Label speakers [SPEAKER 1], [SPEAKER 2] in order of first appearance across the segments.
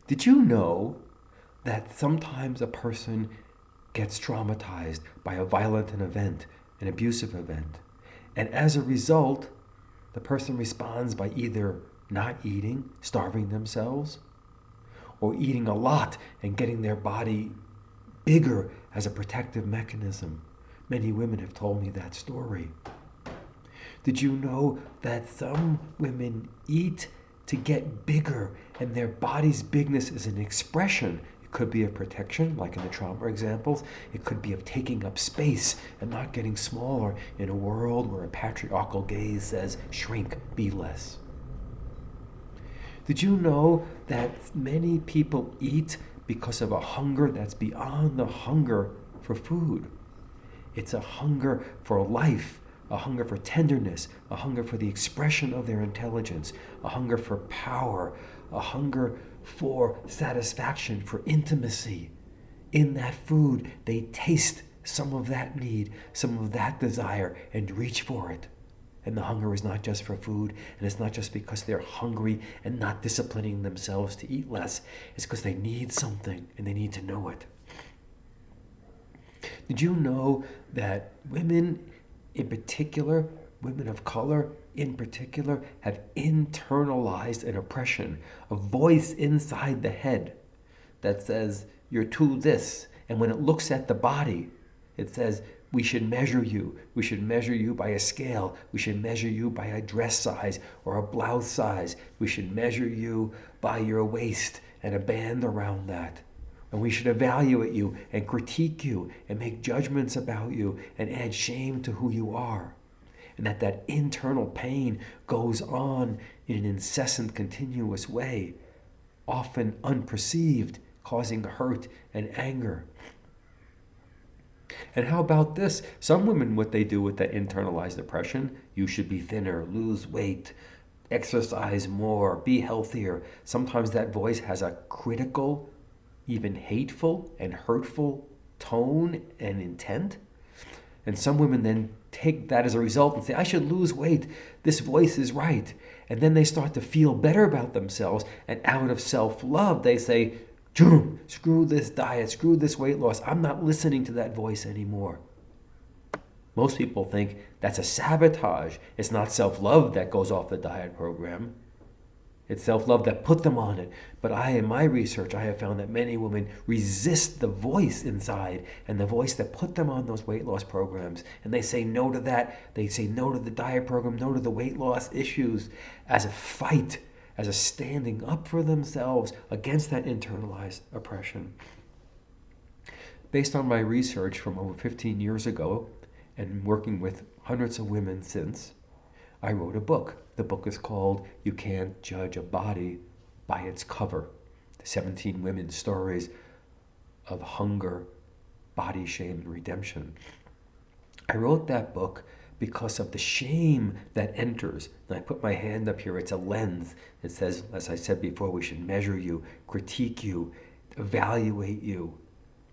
[SPEAKER 1] Did you know that sometimes a person gets traumatized by a violent event, an abusive event, and as a result, the person responds by either not eating, starving themselves, or eating a lot and getting their body bigger as a protective mechanism? Many women have told me that story. Did you know that some women eat to get bigger and their body's bigness is an expression? It could be of protection, like in the trauma examples. It could be of taking up space and not getting smaller in a world where a patriarchal gaze says, shrink, be less. Did you know that many people eat because of a hunger that's beyond the hunger for food? It's a hunger for life, a hunger for tenderness, a hunger for the expression of their intelligence, a hunger for power, a hunger for satisfaction, for intimacy. In that food, they taste some of that need, some of that desire, and reach for it. And the hunger is not just for food, and it's not just because they're hungry and not disciplining themselves to eat less. It's because they need something and they need to know it. Did you know that women in particular, women of color in particular, have internalized an oppression, a voice inside the head that says, you're too this. And when it looks at the body, it says, we should measure you. We should measure you by a scale. We should measure you by a dress size or a blouse size. We should measure you by your waist and a band around that. And we should evaluate you and critique you and make judgments about you and add shame to who you are. And that internal pain goes on in an incessant, continuous way, often unperceived, causing hurt and anger. And how about this? Some women, what they do with that internalized depression, you should be thinner, lose weight, exercise more, be healthier. Sometimes that voice has a critical, even hateful and hurtful tone and intent. And some women then take that as a result and say, I should lose weight. This voice is right. And then they start to feel better about themselves. And out of self-love, they say, screw this diet, screw this weight loss. I'm not listening to that voice anymore. Most people think that's a sabotage. It's not self-love that goes off the diet program. It's self-love that put them on it. But in my research, I have found that many women resist the voice inside and the voice that put them on those weight loss programs. And they say no to that. They say no to the diet program, no to the weight loss issues as a fight, as a standing up for themselves against that internalized oppression. Based on my research from over 15 years ago and working with hundreds of women since, I wrote a book. The book is called You Can't Judge a Body by Its Cover. The 17 women's stories of hunger, body shame, and redemption. I wrote that book because of the shame that enters. And I put my hand up here. It's a lens. It says, as I said before, we should measure you, critique you, evaluate you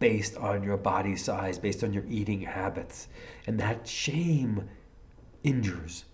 [SPEAKER 1] based on your body size, based on your eating habits. And that shame injures.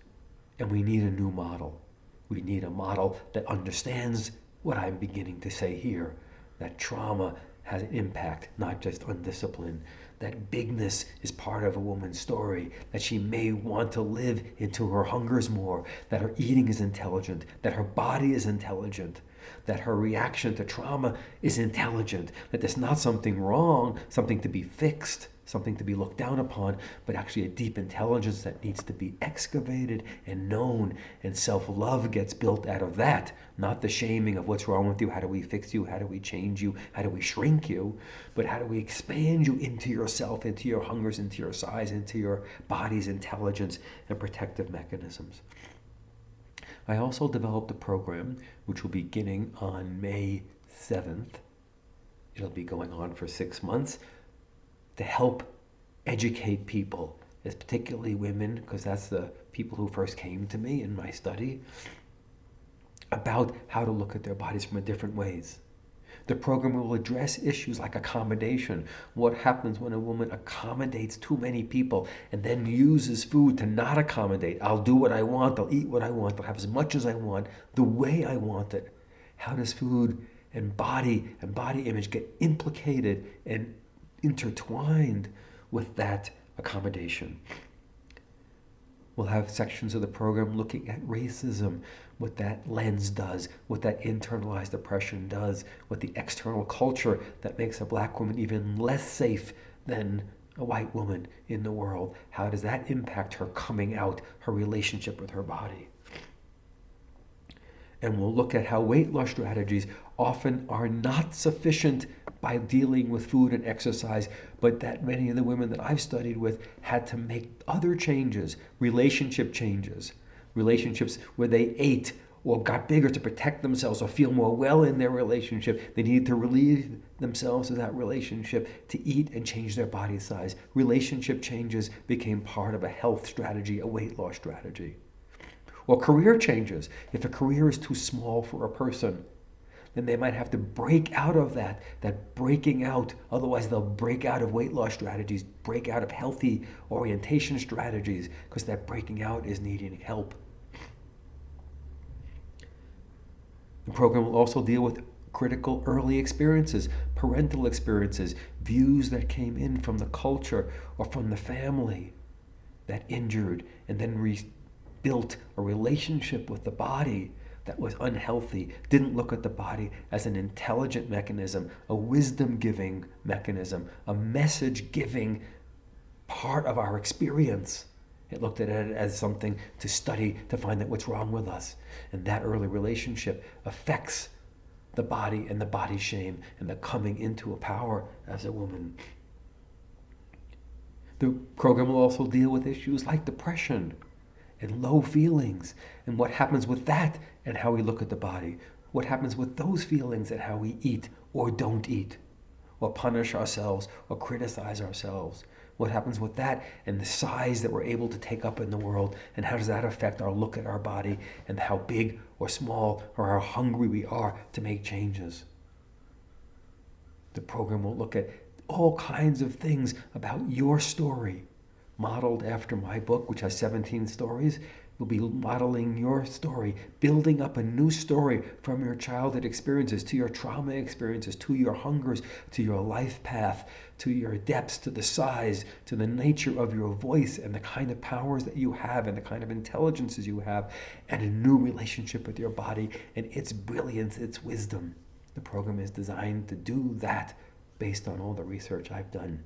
[SPEAKER 1] And we need a new model. We need a model that understands what I'm beginning to say here, that trauma has an impact, not just on discipline, that bigness is part of a woman's story, that she may want to live into her hungers more, that her eating is intelligent, that her body is intelligent, that her reaction to trauma is intelligent, that there's not something wrong, something to be fixed, something to be looked down upon, but actually a deep intelligence that needs to be excavated and known, and self-love gets built out of that, not the shaming of what's wrong with you, how do we fix you, how do we change you, how do we shrink you, but how do we expand you into yourself, into your hungers, into your size, into your body's intelligence and protective mechanisms. I also developed a program which will be beginning on May 7th. It'll be going on for 6 months, to help educate people, as particularly women, because that's the people who first came to me in my study, about how to look at their bodies from different ways. The program will address issues like accommodation. What happens when a woman accommodates too many people and then uses food to not accommodate? I'll do what I want, I'll eat what I want, I'll have as much as I want, the way I want it. How does food And body image get implicated and intertwined with that accommodation. We'll have sections of the program looking at racism, what that lens does, what that internalized oppression does, what the external culture that makes a black woman even less safe than a white woman in the world. How does that impact her coming out, her relationship with her body? And we'll look at how weight loss strategies often are not sufficient by dealing with food and exercise, but that many of the women that I've studied with had to make other changes, relationships where they ate or got bigger to protect themselves or feel more well in their relationship. They needed to relieve themselves of that relationship to eat and change their body size. Relationship changes became part of a health strategy, a weight loss strategy. Or career changes. If a career is too small for a person, then they might have to break out of that breaking out. Otherwise, they'll break out of weight loss strategies, break out of healthy orientation strategies, because that breaking out is needing help. The program will also deal with critical early experiences, parental experiences, views that came in from the culture or from the family that injured and then built a relationship with the body that was unhealthy, didn't look at the body as an intelligent mechanism, a wisdom-giving mechanism, a message-giving part of our experience. It looked at it as something to study to find out what's wrong with us. And that early relationship affects the body and the body shame and the coming into a power as a woman. The program will also deal with issues like depression and low feelings, and what happens with that and how we look at the body. What happens with those feelings and how we eat or don't eat, or punish ourselves or criticize ourselves. What happens with that and the size that we're able to take up in the world, and how does that affect our look at our body and how big or small or how hungry we are to make changes. The program will look at all kinds of things about your story, modeled after my book, which has 17 stories. We'll be modeling your story, building up a new story from your childhood experiences, to your trauma experiences, to your hungers, to your life path, to your depths, to the size, to the nature of your voice and the kind of powers that you have and the kind of intelligences you have, and a new relationship with your body and its brilliance, its wisdom. The program is designed to do that based on all the research I've done.